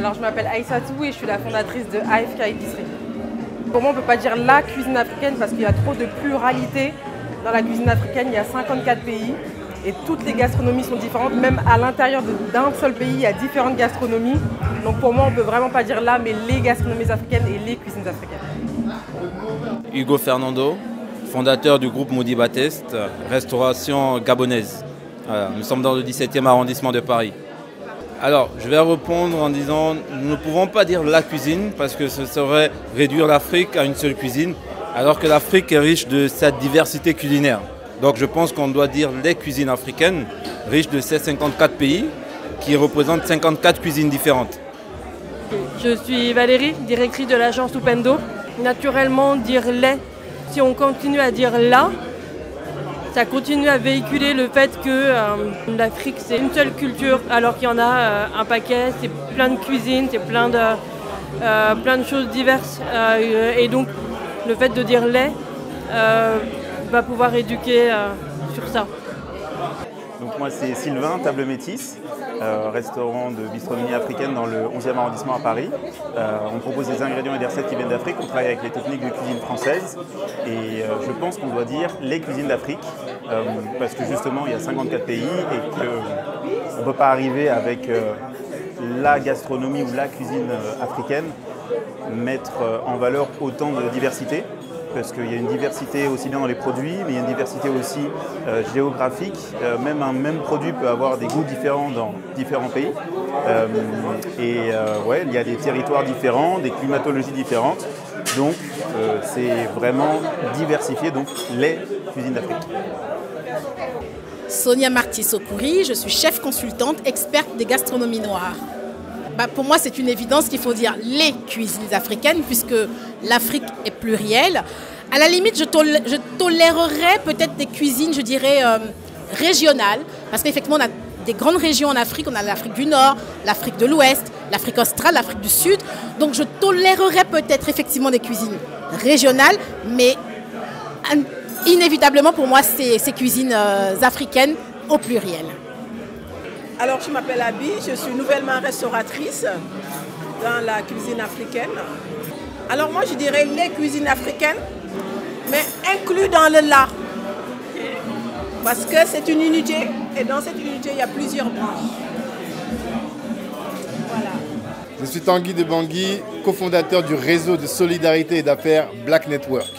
Alors je m'appelle Aïssatou et je suis la fondatrice de AFK Épicerie. Pour moi on ne peut pas dire la cuisine africaine parce qu'il y a trop de pluralité. Dans la cuisine africaine, il y a 54 pays et toutes les gastronomies sont différentes. Même à l'intérieur d'un seul pays, il y a différentes gastronomies. Donc pour moi on ne peut vraiment pas dire là, mais les gastronomies africaines et les cuisines africaines. Hugo Fernando, fondateur du groupe Maudit Baptiste, restauration gabonaise. Voilà, nous sommes dans le 17e arrondissement de Paris. Alors, je vais répondre en disant, nous ne pouvons pas dire la cuisine parce que ce serait réduire l'Afrique à une seule cuisine, alors que l'Afrique est riche de sa diversité culinaire. Donc je pense qu'on doit dire les cuisines africaines, riches de ces 54 pays, qui représentent 54 cuisines différentes. Je suis Valérie, directrice de l'agence Upendo. Naturellement, dire les, si on continue à dire là, ça continue à véhiculer le fait que l'Afrique c'est une seule culture, alors qu'il y en a un paquet, c'est plein de cuisines, c'est plein de choses diverses. Et donc le fait de dire les va pouvoir éduquer sur ça. Donc moi c'est Sylvain, Table Métis, restaurant de bistronomie africaine dans le 11e arrondissement à Paris. On propose des ingrédients et des recettes qui viennent d'Afrique, on travaille avec les techniques de cuisine française et je pense qu'on doit dire les cuisines d'Afrique parce que justement il y a 54 pays et qu'on ne peut pas arriver avec la gastronomie ou la cuisine africaine mettre en valeur autant de diversité. Parce qu'il y a une diversité aussi bien dans les produits, mais il y a une diversité aussi géographique. Même un même produit peut avoir des goûts différents dans différents pays. Ouais, il y a des territoires différents, des climatologies différentes. Donc c'est vraiment diversifié, donc les cuisines d'Afrique. Sonia Marty-Sokouri, je suis chef consultante, experte des gastronomies noires. Pour moi, c'est une évidence qu'il faut dire les cuisines africaines, puisque l'Afrique est plurielle. À la limite, je tolérerais peut-être des cuisines, je dirais, régionales, parce qu'effectivement, on a des grandes régions en Afrique. On a l'Afrique du Nord, l'Afrique de l'Ouest, l'Afrique australe, l'Afrique du Sud. Donc, je tolérerais peut-être effectivement des cuisines régionales, mais inévitablement, pour moi, c'est ces cuisines africaines au pluriel. Alors, je m'appelle Abi, je suis nouvellement restauratrice dans la cuisine africaine. Alors, moi, je dirais les cuisines africaines, mais inclus dans le là. Parce que c'est une unité, et dans cette unité, il y a plusieurs branches. Voilà. Je suis Tanguy de Bangui, cofondateur du réseau de solidarité et d'affaires Black Network.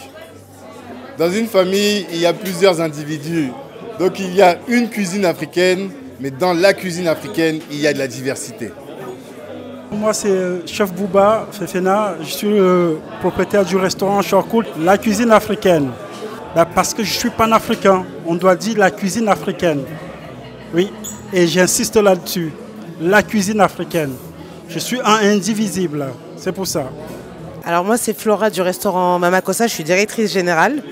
Dans une famille, il y a plusieurs individus. Donc, il y a une cuisine africaine. Mais dans la cuisine africaine, il y a de la diversité. Moi, c'est Chef Bouba Fefena. Je suis le propriétaire du restaurant Shortcut, la cuisine africaine. Parce que je suis panafricain, on doit dire la cuisine africaine. Oui, et j'insiste là-dessus. La cuisine africaine. Je suis un indivisible, c'est pour ça. Alors moi, c'est Flora du restaurant Mama Kossa, je suis directrice générale.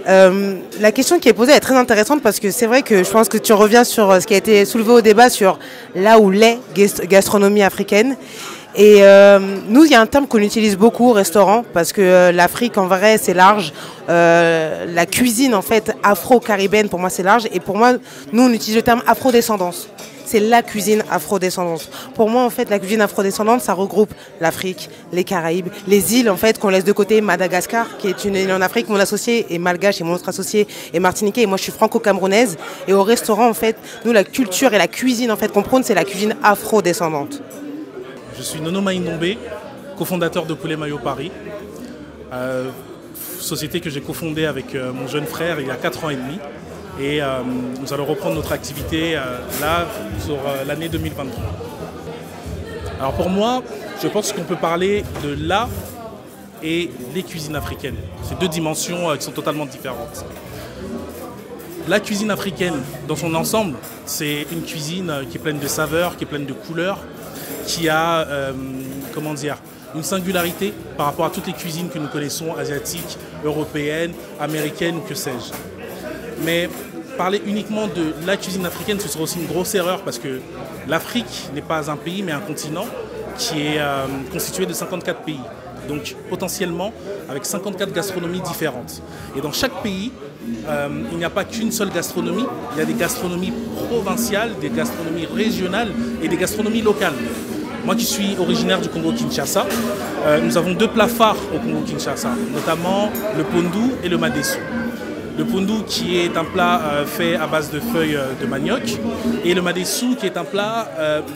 La question qui est posée est très intéressante parce que c'est vrai que je pense que tu reviens sur ce qui a été soulevé au débat sur là où les gastronomies africaines. Et nous, il y a un terme qu'on utilise beaucoup au restaurant parce que l'Afrique, en vrai, c'est large. La cuisine, en fait, afro-caribéenne, pour moi, c'est large. Et pour moi, nous, on utilise le terme afrodescendance. C'est la cuisine afrodescendante. Pour moi, en fait, la cuisine afrodescendante, ça regroupe l'Afrique, les Caraïbes, les îles, en fait, qu'on laisse de côté. Madagascar, qui est une île en Afrique. Mon associé est malgache et mon autre associé est martiniquais. Et moi, je suis franco-camerounaise. Et au restaurant, en fait, nous, la culture et la cuisine, en fait, qu'on prône, c'est la cuisine afrodescendante. Je suis Nono Maïndombe, cofondateur de Poulet Mayo Paris. Société que j'ai cofondée avec mon jeune frère il y a 4 ans et demi. Et nous allons reprendre notre activité là sur l'année 2023. Alors pour moi, je pense qu'on peut parler de là et les cuisines africaines. C'est deux dimensions qui sont totalement différentes. La cuisine africaine, dans son ensemble, c'est une cuisine qui est pleine de saveurs, qui est pleine de couleurs, qui a une singularité par rapport à toutes les cuisines que nous connaissons, asiatiques, européennes, américaines ou que sais-je. Mais parler uniquement de la cuisine africaine, ce serait aussi une grosse erreur parce que l'Afrique n'est pas un pays mais un continent qui est constitué de 54 pays. Donc potentiellement avec 54 gastronomies différentes. Et dans chaque pays, il n'y a pas qu'une seule gastronomie, il y a des gastronomies provinciales, des gastronomies régionales et des gastronomies locales. Moi qui suis originaire du Congo-Kinshasa, nous avons 2 plats phares au Congo-Kinshasa, notamment le pondu et le madessou. Le pondu qui est un plat fait à base de feuilles de manioc et le madessou qui est un plat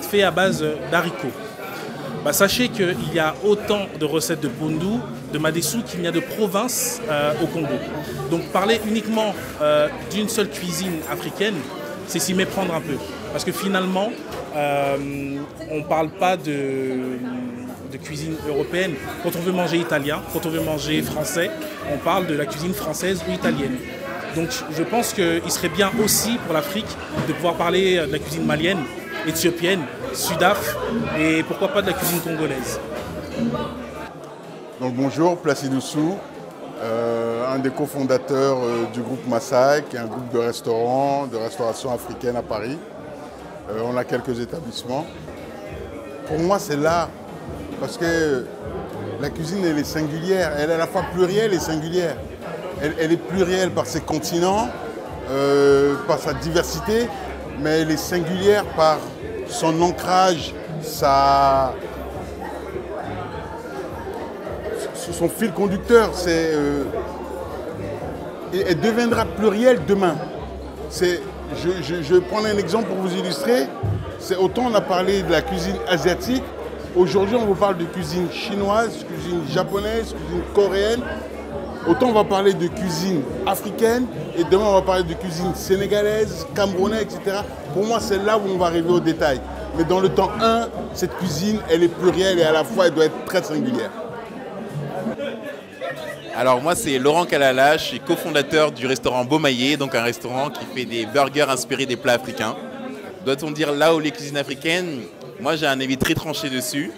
fait à base d'haricots. Sachez qu'il y a autant de recettes de pondu, de madessou qu'il y a de provinces au Congo. Donc parler uniquement d'une seule cuisine africaine, c'est s'y méprendre un peu. Parce que finalement, on ne parle pas de cuisine européenne. Quand on veut manger italien, quand on veut manger français, on parle de la cuisine française ou italienne. Donc je pense qu'il serait bien aussi pour l'Afrique de pouvoir parler de la cuisine malienne, éthiopienne, sudaf et pourquoi pas de la cuisine congolaise. Donc bonjour, Placide Oussou, un des cofondateurs du groupe Massai, qui est un groupe de restaurants, de restauration africaine à Paris. On a quelques établissements. Pour moi, c'est là, parce que la cuisine, elle est singulière. Elle est à la fois plurielle et singulière. Elle est plurielle par ses continents, par sa diversité, mais elle est singulière par son ancrage, son fil conducteur. Elle deviendra plurielle demain. Je vais prendre un exemple pour vous illustrer. Autant on a parlé de la cuisine asiatique, aujourd'hui on vous parle de cuisine chinoise, cuisine japonaise, cuisine coréenne. Autant on va parler de cuisine africaine et demain on va parler de cuisine sénégalaise, camerounaise, etc. Pour moi c'est là où on va arriver au détail. Mais dans le temps 1, cette cuisine elle est plurielle et à la fois elle doit être très singulière. Alors moi c'est Laurent Kalala, je suis cofondateur du restaurant Beaumaillé, donc un restaurant qui fait des burgers inspirés des plats africains. Doit-on dire là où les cuisines africaines? Moi j'ai un avis très tranché dessus.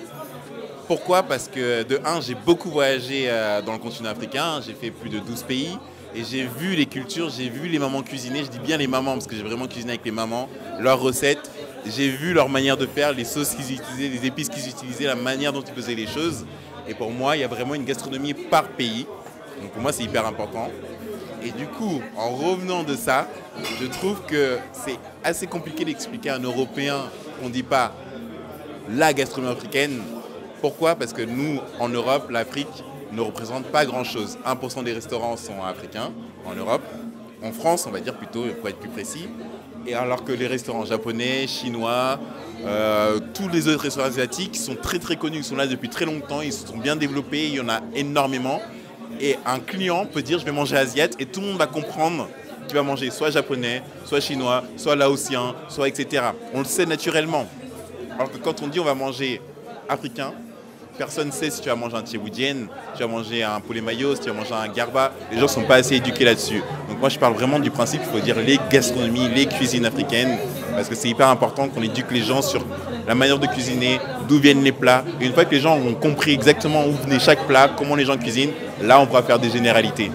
Pourquoi? Parce que de 1, j'ai beaucoup voyagé dans le continent africain, j'ai fait plus de 12 pays et j'ai vu les cultures, j'ai vu les mamans cuisiner, je dis bien les mamans parce que j'ai vraiment cuisiné avec les mamans, leurs recettes, j'ai vu leur manière de faire, les sauces qu'ils utilisaient, les épices qu'ils utilisaient, la manière dont ils faisaient les choses. Et pour moi, il y a vraiment une gastronomie par pays. Donc pour moi, c'est hyper important. Et du coup, en revenant de ça, je trouve que c'est assez compliqué d'expliquer à un Européen qu'on ne dit pas la gastronomie africaine. Pourquoi? Parce que nous, en Europe, l'Afrique ne représente pas grand-chose. 1% des restaurants sont africains en Europe. En France, on va dire plutôt, pour être plus précis. Et alors que les restaurants japonais, chinois, tous les autres restaurants asiatiques sont très très connus. Ils sont là depuis très longtemps, ils se sont bien développés, il y en a énormément. Et un client peut dire je vais manger asiate et tout le monde va comprendre qu'il va manger soit japonais, soit chinois, soit laotien, soit etc. On le sait naturellement. Alors que quand on dit on va manger africain, personne ne sait si tu vas manger un tchéboudien, tu vas manger un poulet mayo, si tu vas manger un garba. Les gens ne sont pas assez éduqués là-dessus. Donc moi je parle vraiment du principe qu'il faut dire les gastronomies, les cuisines africaines, parce que c'est hyper important qu'on éduque les gens sur la manière de cuisiner, d'où viennent les plats. Et une fois que les gens ont compris exactement où venait chaque plat, comment les gens cuisinent, là on pourra faire des généralités.